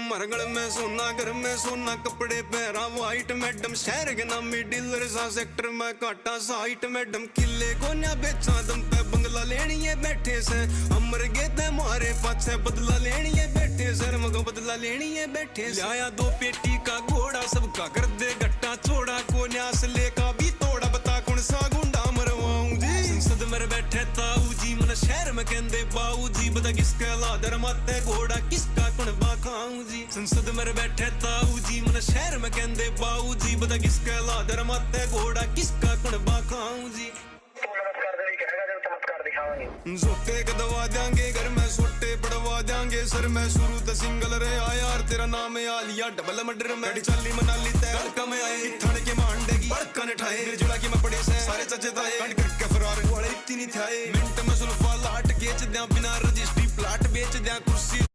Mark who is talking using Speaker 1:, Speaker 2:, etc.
Speaker 1: मरगल में सोना, घर में सोना, कपड़े पहरा वाइट मैडम। शहर के नामी डीलर सा, सेक्टर में काटा साइट मैडम। किले को ना बेचा दम पे बंगला लेनी है बैठे से। अमर गेदे मारे पाछे बदला लेनी है बैठे सर, मगो बदला लेनी है बैठे। लाया 2 पेटी का घोड़ा, सबका कर दे गट्टा छोड़ा। को न्यास लेका भी तोड़ा, बता कौन सा गुंडा मरवाऊं जी। संसद में बैठे ताऊ जी, मन शहर में कहंदे बाऊ जी। बता किसका लादर माते घोड़ा, किसका कुणबा खाऊं जी। संसद में बैठे ताऊ जी, मन शहर में कहंदे बाऊ जी। बता किसका लादर माते घोड़ा, किसका कुणबा खाऊं जी। जोते कदवा देंगे, घर में सोटे पड़वा देंगे। सर मैं शुरू तो सिंगल रहा यार, तेरा नाम है आलिया डबल मर्डर में। गाड़ी चाली मनाली तय हल्का में आए, थाने के मांडेगी बड़का ने ठाए। जुड़ा की मैं पड़े से सारे चचे ताए, कंड करके फरार वाले इतनी थाए। मिनट में सुल्फा लाट केच दिया, बिना रजिस्ट्री प्लाट बेच दिया। कुर्सी